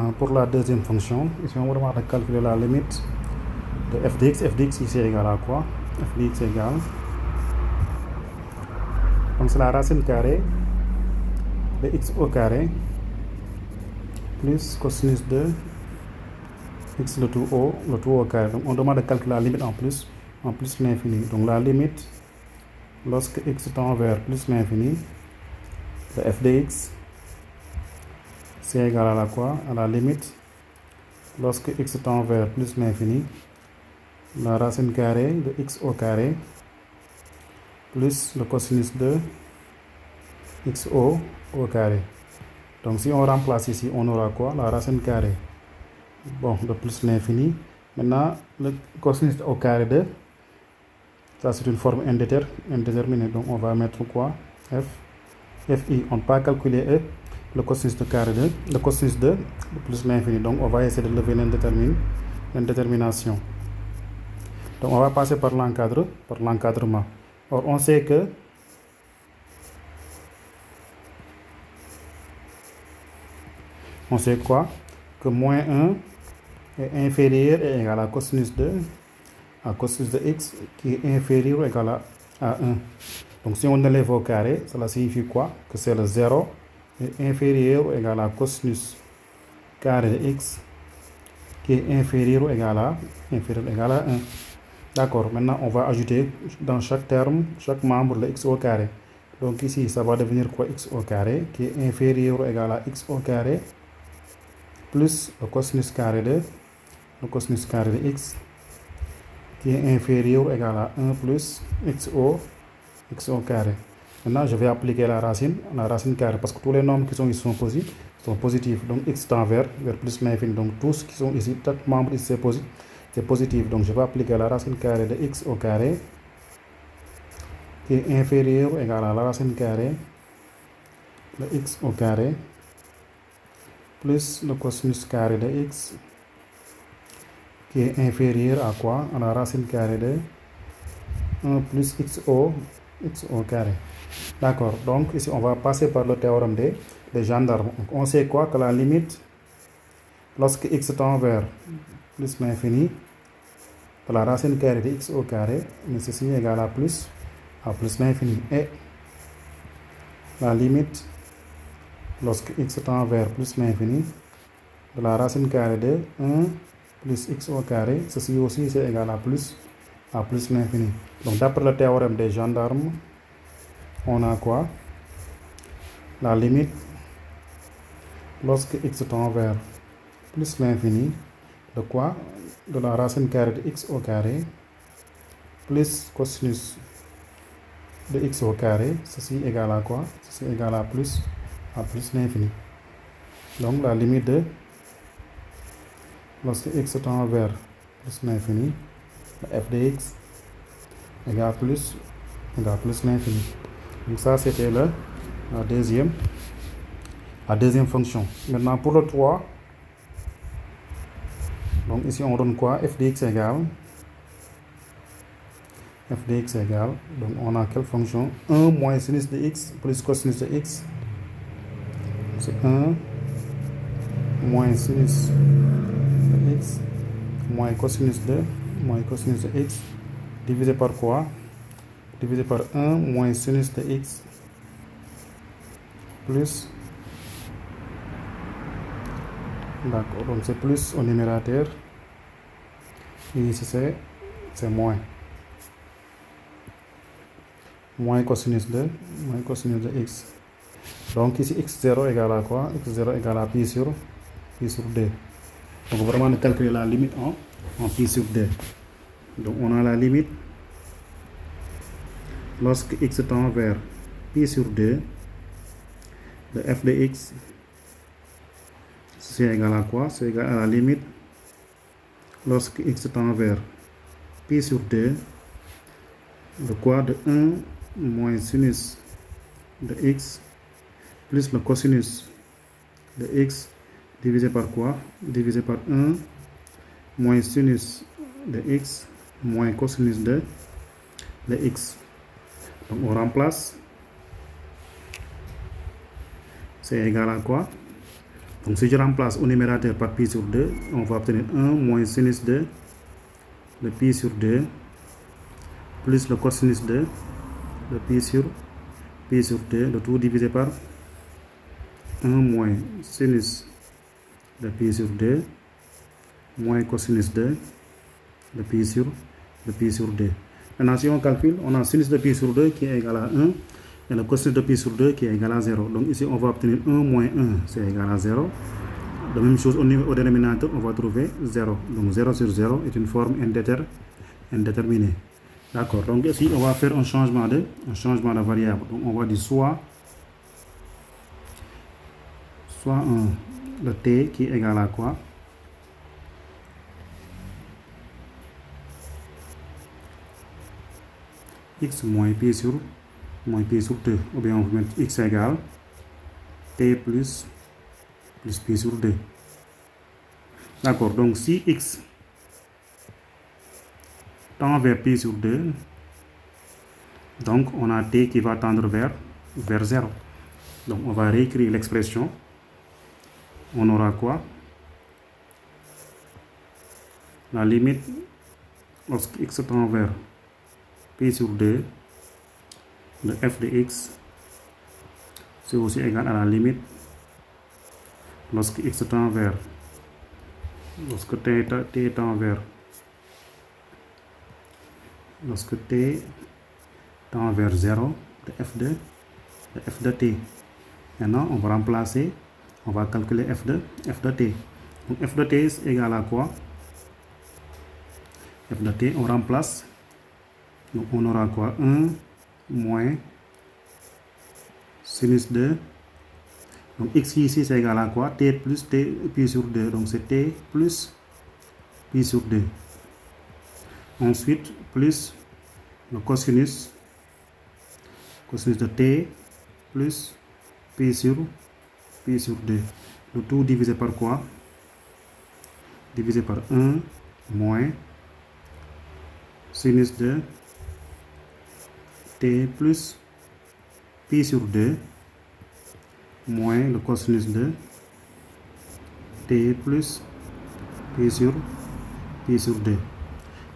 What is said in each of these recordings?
Maintenant, pour la deuxième fonction, ici on va devoir calculer la limite de f de x. F de x ici est égal à quoi? F de x est égal. Donc c'est la racine carrée de x au carré plus cosinus de x le tout au carré. Donc on demande de calculer la limite en plus l'infini. Donc la limite lorsque x tend vers plus l'infini de f de x, c'est égal à la quoi? À la limite lorsque x tend vers plus l'infini, la racine carrée de x au carré plus le cosinus de x au carré. Donc si on remplace ici, on aura quoi? La racine carrée, bon, de plus l'infini. Maintenant, le cosinus au carré de, ça c'est une forme indéterminée. Donc on va mettre quoi? Fi. On ne peut pas calculer le cosinus de carré de, le cosinus de plus l'infini. Donc on va essayer de lever l'indétermination. Donc on va passer par l'encadrement. Or on sait que quoi? Que moins 1 est inférieur et égal à cosinus de x qui est inférieur ou égal à 1. Donc si on élève au carré, cela signifie quoi? Que c'est le 0 est inférieur ou égal à cosinus carré de x qui est inférieur ou égal à 1. D'accord, maintenant on va ajouter dans chaque terme, chaque membre, le x au carré. Donc ici, ça va devenir quoi? X au carré qui est inférieur ou égal à x au carré plus le cosinus carré de x qui est inférieur ou égal à 1 plus x au carré. Maintenant, je vais appliquer la racine carrée parce que tous les nombres qui sont ici sont positifs. Donc x tend vers plus l'infini. Donc tous qui sont ici, chaque membre ici c'est positif. Donc je vais appliquer la racine carrée de x au carré qui est inférieur ou égal à la racine carrée de x au carré plus le cosinus carré de x qui est inférieur à quoi? À la racine carrée de 1 plus x au carré. D'accord, donc ici on va passer par le théorème des gendarmes. Donc, on sait quoi? Que la limite lorsque x tend vers plus l'infini de la racine carrée de x au carré, mais ceci est égal à plus l'infini. Et la limite lorsque x tend vers plus l'infini de la racine carrée de 1 plus x au carré, ceci aussi c'est égal à plus l'infini. Donc d'après le théorème des gendarmes, on a quoi? La limite lorsque x tend vers plus l'infini de quoi? De la racine carrée de x au carré plus cosinus de x au carré, ceci est égal à quoi? Ceci est égal à plus l'infini. Donc la limite de lorsque x tend vers plus l'infini, f de x égale plus l'infini. Donc ça c'était la deuxième fonction. Maintenant pour le 3, donc ici on donne quoi? F de x égale, donc on a quelle fonction? 1 moins sinus de x plus cosinus de x. C'est 1 moins sinus de x moins cosinus de x divisé par quoi? Divisé par 1 moins sinus de x plus, d'accord, donc c'est plus au numérateur et ici c'est moins cosinus de x. Donc ici x0 égale à quoi? X0 égale à pi sur 2. Donc vraiment on calculer la limite en pi sur 2. Donc on a la limite lorsque x tend vers pi sur 2 de f de x, c'est égal à quoi? C'est égal à la limite lorsque x tend vers pi sur 2 de quoi? De 1 moins sinus de x plus le cosinus de x divisé par quoi? Divisé par 1 moins sinus de x moins cosinus de x. Donc on remplace, c'est égal à quoi? Donc si je remplace au numérateur par pi sur 2, on va obtenir 1 moins sinus de pi sur 2 plus le cosinus de pi sur 2, le tout divisé par 1 moins sinus de pi sur 2 moins cosinus de pi sur 2. Maintenant, si on calcule, on a sinus de pi sur 2 qui est égal à 1 et le cosinus de pi sur 2 qui est égal à 0. Donc ici, on va obtenir 1 moins 1, c'est égal à 0. De même chose au dénominateur, on va trouver 0. Donc 0 sur 0 est une forme indéterminée. D'accord, donc ici, on va faire un changement de variable. Donc on va dire soit 1, le t qui est égal à quoi? X moins pi sur 2, ou bien on va mettre x égale t plus pi sur 2. D'accord, donc si x tend vers pi sur 2, donc on a t qui va tendre vers 0. Donc on va réécrire l'expression. On aura quoi? La limite lorsque x tend vers pi sur 2, le f de x, c'est aussi égal à la limite lorsque x tend vers, lorsque t tend vers, lorsque t tend vers 0, de f de t. Maintenant, on va remplacer, on va calculer f de t. Donc f de t est égal à quoi? F de t, on remplace. Donc on aura quoi? 1 moins sinus de, donc x ici c'est égal à quoi? T plus t pi sur 2, donc c'est t plus pi sur 2. Ensuite plus le cosinus de t plus pi sur 2. Le tout divisé par quoi? Divisé par 1 moins sinus de t plus pi sur 2 moins le cosinus de t plus pi sur 2.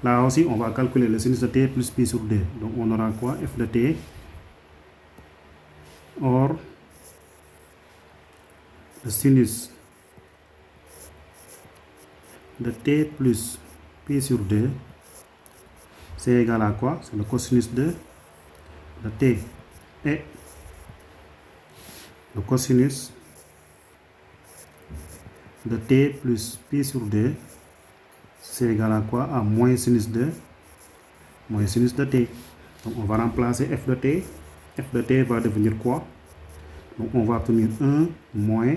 Là aussi, on va calculer le sinus de t plus pi sur 2. Donc on aura quoi? F de t. Or, le sinus de t plus pi sur 2, c'est égal à quoi? C'est le cosinus de t. Et le cosinus de t plus pi sur 2, c'est égal à quoi? À moins sinus de t. Donc on va remplacer f de t. F de t va devenir quoi? Donc on va obtenir 1 moins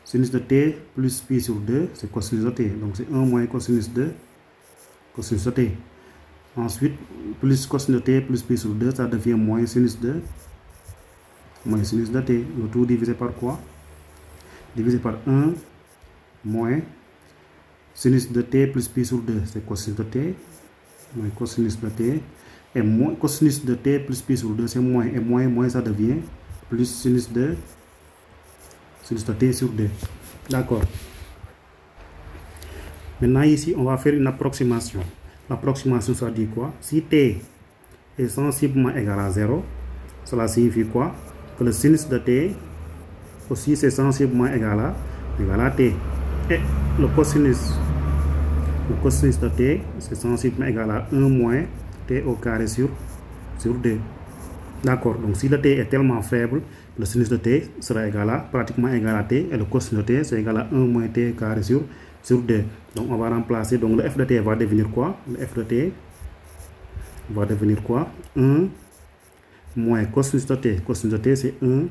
sinus de t plus pi sur 2, c'est cosinus de t. Donc c'est 1 moins cosinus de t. Ensuite, plus cosinus de t plus pi sur 2, ça devient moins sinus de t. Le tout divisé par quoi? Divisé par 1 moins sinus de t plus pi sur 2, c'est cosinus de t. Moins cosinus de t. Et moins cosinus de t plus pi sur 2, c'est moins. Et moins, ça devient plus sinus de t sur 2. D'accord. Maintenant, ici, on va faire une approximation. L'approximation, ça dit quoi? Si t est sensiblement égal à 0, cela signifie quoi? Que le sinus de t aussi c'est sensiblement égal à t. Et le cosinus de t c'est sensiblement égal à 1 moins t au carré sur 2. D'accord, donc si le t est tellement faible, le sinus de t sera pratiquement égal à t, et le cosinus de t c'est égal à 1 moins t carré sur 2. Donc on va remplacer, donc le f de t va devenir quoi? Le f de t va devenir quoi? 1 moins cosinus de t. Cosinus de t c'est 1.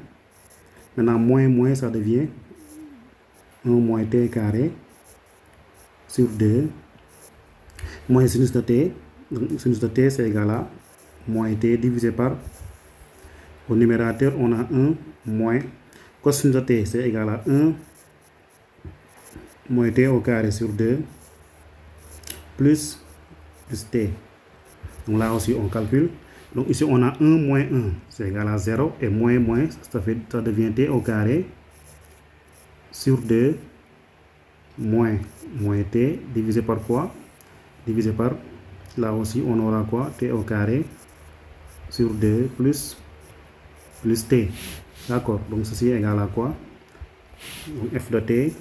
Maintenant moins ça devient 1 moins t carré sur 2 moins sinus de t. Donc sinus de t c'est égal à moins t divisé par, au numérateur on a 1 moins cosinus de t c'est égal à 1 moins t au carré sur 2 plus t. Donc là aussi on calcule. Donc ici on a 1 moins 1 c'est égal à 0, et moins ça devient t au carré sur 2 moins t divisé par quoi? Divisé par, là aussi on aura quoi? T au carré sur 2 plus t. D'accord, donc ceci est égal à quoi? Donc f de t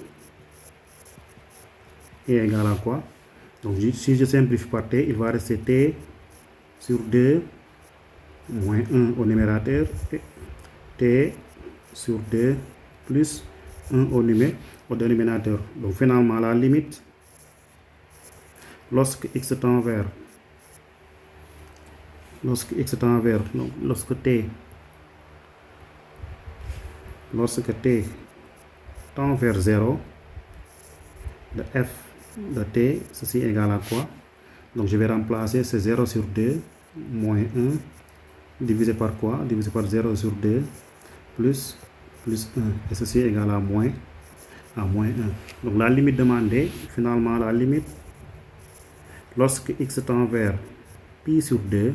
est égal à quoi? Donc si je simplifie par t, il va rester t sur 2 moins 1 au numérateur et t sur 2 plus 1 au dénominateur. Donc finalement la limite, lorsque x tend vers, donc lorsque t tend vers 0, de f de t, ceci est égal à quoi? Donc je vais remplacer ce 0 sur 2 moins 1 divisé par quoi? Divisé par 0 sur 2 plus 1. Et ceci est égal à moins 1. Donc la limite demandée, finalement la limite, lorsque x tend vers pi sur 2,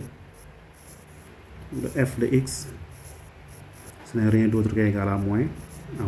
de f de x, ce n'est rien d'autre qu'égal à moins 1.